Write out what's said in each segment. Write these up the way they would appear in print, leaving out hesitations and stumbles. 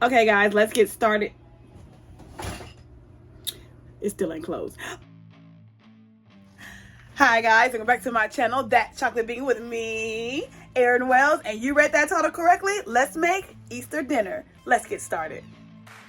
Okay guys, let's get started. It still ain't closed. Hi guys, welcome back to my channel, That Chocolate Bean, with me, Erin Wells, and you read that title correctly. Let's make Easter dinner. Let's get started.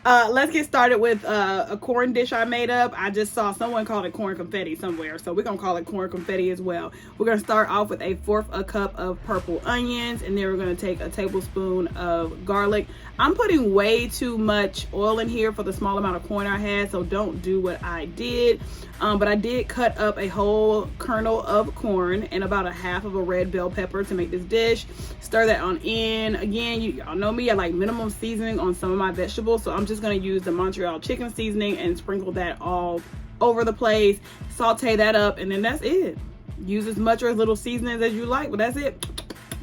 Let's get started with a corn dish I made up. I just saw someone call it corn confetti somewhere, so we're gonna call it corn confetti as well. We're gonna start off with 1/4 a cup of purple onions, and then we're gonna take a tablespoon of garlic. I'm putting way too much oil in here for the small amount of corn I had, so don't do what I did. But I did cut up a whole kernel of corn and about 1/2 of a red bell pepper to make this dish. Stir that on in. Again, y'all know me, I like minimum seasoning on some of my vegetables, so I'm just gonna use the Montreal chicken seasoning and sprinkle that all over the place. Saute that up, and then that's it. Use as much or as little seasonings as you like, but that's it.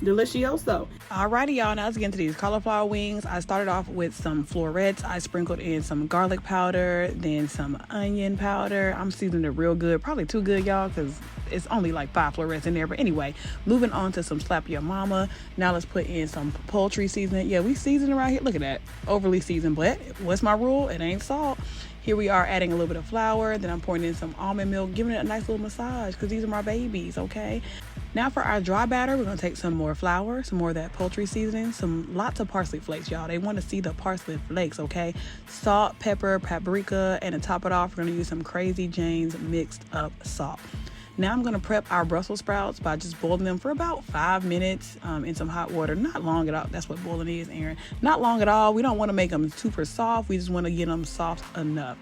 Delicioso. Alrighty, y'all, now let's get into these cauliflower wings. I started off with some florets. I sprinkled in some garlic powder, then some onion powder. I'm seasoning it real good, probably too good, y'all, because it's only like 5 florets in there. But anyway, moving on to some Slap Your Mama. Now let's put in some poultry seasoning. Yeah, we season around here. Look at that, overly seasoned, but what's my rule? It ain't salt. Here we are adding a little bit of flour. Then I'm pouring in some almond milk, giving it a nice little massage because these are my babies, okay? Now for our dry batter, we're gonna take some more flour, some more of that poultry seasoning, lots of parsley flakes, y'all. They want to see the parsley flakes, okay? Salt, pepper, paprika, and to top it off, we're gonna use some Crazy Jane's mixed up salt. Now I'm gonna prep our Brussels sprouts by just boiling them for about 5 minutes in some hot water. Not long at all. That's what boiling is, Erin. Not long at all. We don't want to make them super soft. We just want to get them soft enough.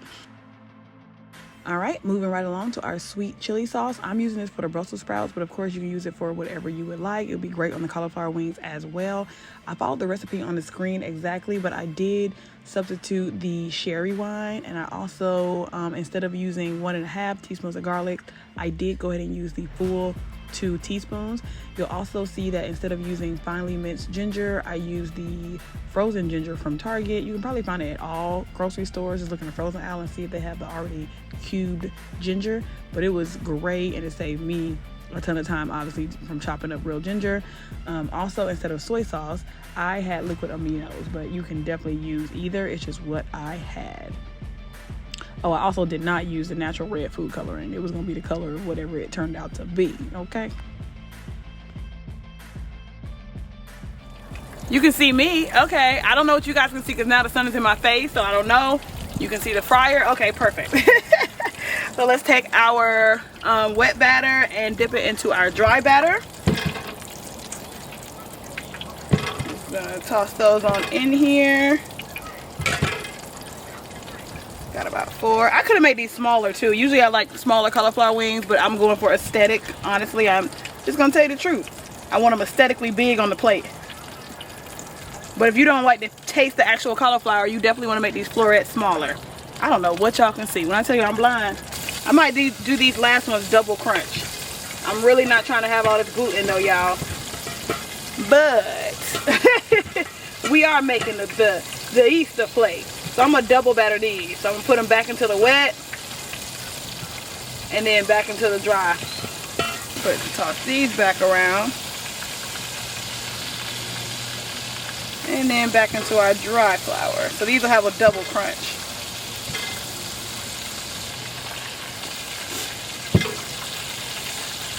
All right, moving right along to our sweet chili sauce. I'm using this for the Brussels sprouts, but of course you can use it for whatever you would like. It'll be great on the cauliflower wings as well. I followed the recipe on the screen exactly, but I did substitute the sherry wine, and I also, instead of using 1.5 teaspoons of garlic, I did go ahead and use the full 2 teaspoons. You'll also see that instead of using finely minced ginger, I use the frozen ginger from Target. You can probably find it at all grocery stores. Just look in the frozen aisle and see if they have the already cubed ginger. But it was great, and it saved me a ton of time, obviously, from chopping up real ginger. Also, instead of soy sauce, I had liquid aminos, but you can definitely use either. It's just what I had. Oh, I also did not use the natural red food coloring. It was going to be the color of whatever it turned out to be, okay? You can see me, okay. I don't know what you guys can see because now the sun is in my face, so I don't know. You can see the fryer, okay, perfect. So let's take our wet batter and dip it into our dry batter. Just gonna toss those on in here. Got about 4. I could have made these smaller too. Usually I like smaller cauliflower wings, but I'm going for aesthetic. Honestly, I'm just gonna tell you the truth. I want them aesthetically big on the plate. But if you don't like to taste the actual cauliflower, you definitely want to make these florets smaller. I don't know what y'all can see. When I tell you I'm blind, I might do these last ones double crunch. I'm really not trying to have all this gluten though, y'all. But we are making the Easter plate. So I'm gonna double batter these. So I'm gonna put them back into the wet and then back into the dry. Toss these back around. And then back into our dry flour. So these will have a double crunch.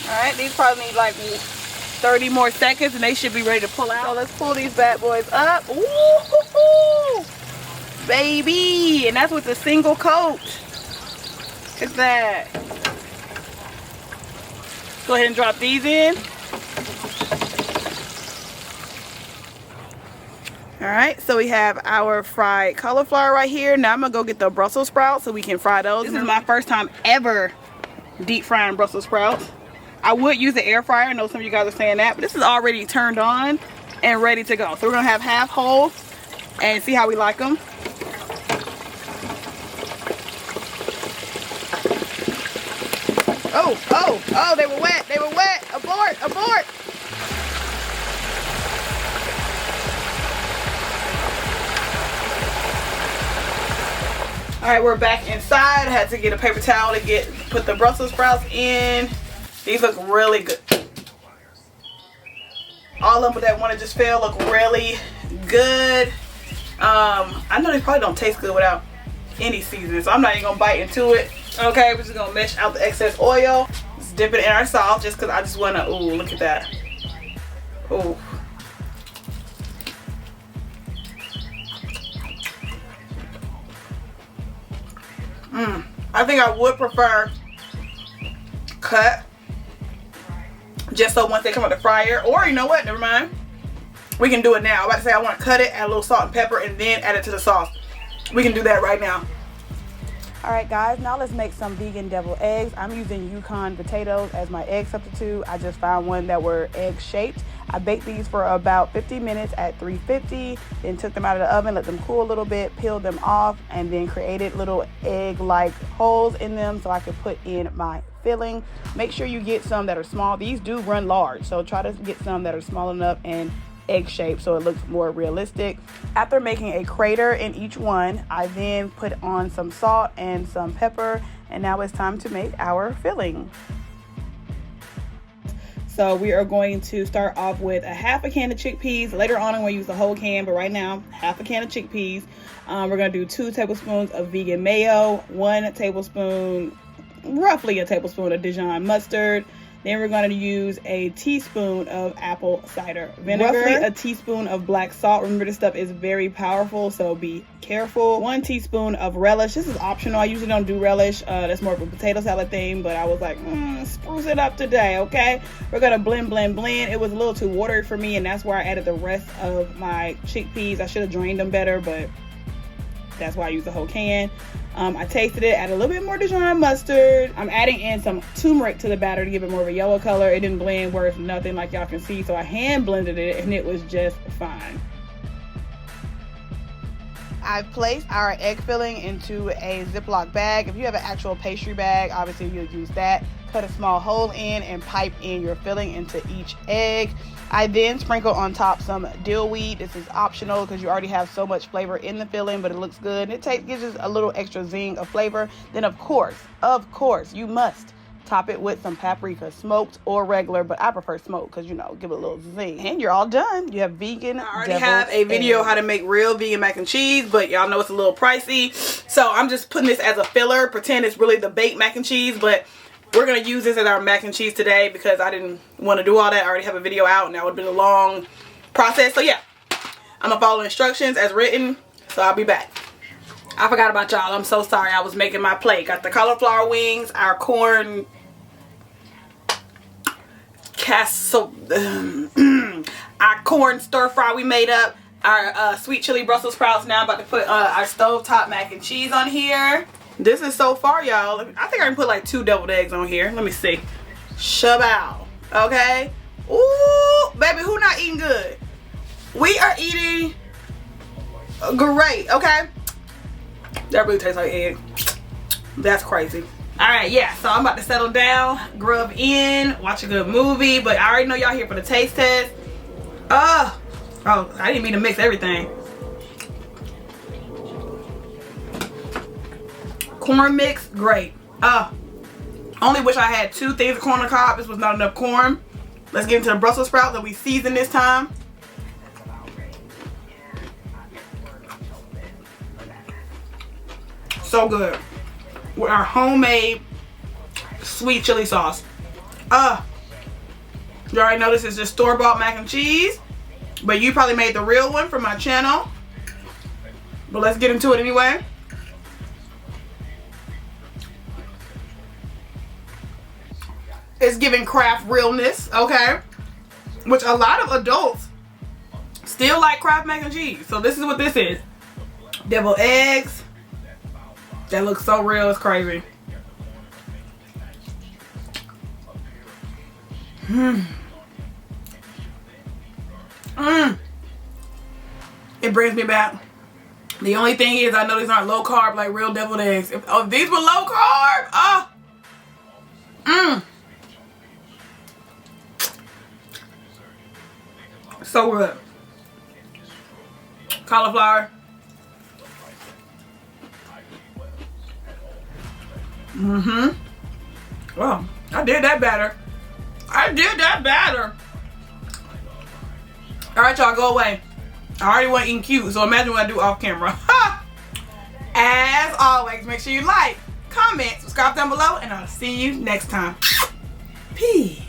Alright, these probably need like 30 more seconds and they should be ready to pull out. So let's pull these bad boys up. Ooh! Baby, and that's with a single coat. Look at that. Go ahead and drop these in. All right, so we have our fried cauliflower right here. Now I'm gonna go get the Brussels sprouts so we can fry those. This is my first time ever deep frying Brussels sprouts. I would use the air fryer. I know some of you guys are saying that, but this is already turned on and ready to go. So we're gonna have half whole and see how we like them. Oh, they were wet, abort. All right, we're back inside. I had to get a paper towel to put the Brussels sprouts in. These look really good. All of them that one that just fell look really good. I know they probably don't taste good without any seasoning, so I'm not even gonna bite into it. Okay, we're just gonna mesh out the excess oil. Let's dip it in our sauce just because I just wanna, ooh, look at that. Ooh. I think I would prefer cut, just so once they come out the fryer, or you know what, never mind, we can do it now. I'm about to say I want to cut it, add a little salt and pepper, and then add it to the sauce. We can do that right now. Alright guys, now let's make some vegan deviled eggs. I'm using Yukon potatoes as my egg substitute. I just found one that were egg shaped. I baked these for about 50 minutes at 350, then took them out of the oven, let them cool a little bit, peeled them off, and then created little egg-like holes in them so I could put in my filling. Make sure you get some that are small. These do run large, so try to get some that are small enough and egg shaped so it looks more realistic. After making a crater in each one, I then put on some salt and some pepper, and now it's time to make our filling. So we are going to start off with a half a can of chickpeas. Later on I'm going to use the whole can, but right now half a can of chickpeas. We're going to do 2 tablespoons of vegan mayo, 1 tablespoon, roughly a tablespoon of Dijon mustard. Then we're going to use a teaspoon of apple cider vinegar, roughly a teaspoon of black salt. Remember, this stuff is very powerful, so be careful. 1 teaspoon of relish. This is optional. I usually don't do relish. That's more of a potato salad thing, but I was like, spruce it up today, okay? We're going to blend. It was a little too watery for me, and that's where I added the rest of my chickpeas. I should have drained them better, but that's why I used the whole can. I tasted it, added a little bit more Dijon mustard. I'm adding in some turmeric to the batter to give it more of a yellow color. It didn't blend worth nothing like y'all can see, so I hand blended it and it was just fine. I've placed our egg filling into a Ziploc bag. If you have an actual pastry bag, obviously you'll use that. Cut a small hole in and pipe in your filling into each egg. I then sprinkle on top some dill weed. This is optional because you already have so much flavor in the filling, but it looks good. And it gives us a little extra zing of flavor. Then of course, you must top it with some paprika, smoked or regular, but I prefer smoked because, you know, give it a little zing. And you're all done. You have vegan. I already have a video how to make real vegan mac and cheese, but y'all know it's a little pricey. So I'm just putting this as a filler. Pretend it's really the baked mac and cheese, but we're going to use this as our mac and cheese today because I didn't want to do all that. I already have a video out and that would have been a long process. So yeah, I'm going to follow instructions as written. So I'll be back. I forgot about y'all. I'm so sorry. I was making my plate. Got the cauliflower wings, our corn our corn stir fry we made up, our sweet chili Brussels sprouts. Now I'm about to put our stovetop mac and cheese on here. This is so far, y'all. I think I can put like 2 deviled eggs on here. Let me see. Shabow. Okay. Ooh, baby, who not eating good? We are eating great, okay? That really tastes like egg. That's crazy. Alright, yeah, so I'm about to settle down, grub in, watch a good movie, but I already know y'all here for the taste test. Oh, I didn't mean to mix everything. Corn mix, great. Only wish I had 2 things of corn on the cob. This was not enough corn. Let's get into the Brussels sprouts that we seasoned this time. So good. With our homemade sweet chili sauce. You already know this is just store-bought mac and cheese, but you probably made the real one for my channel. But let's get into it anyway. It's giving craft realness, okay? Which a lot of adults still like Kraft mac and cheese. So this is what this is. Deviled eggs. That looks so real, it's crazy. It brings me back. The only thing is, I know these aren't low carb like real deviled eggs. If these were low carb, so good. Cauliflower. Well, I did that better. Alright, y'all, go away. I already wasn't eating cute, so imagine what I do off camera. As always, make sure you like, comment, subscribe down below, and I'll see you next time. Peace.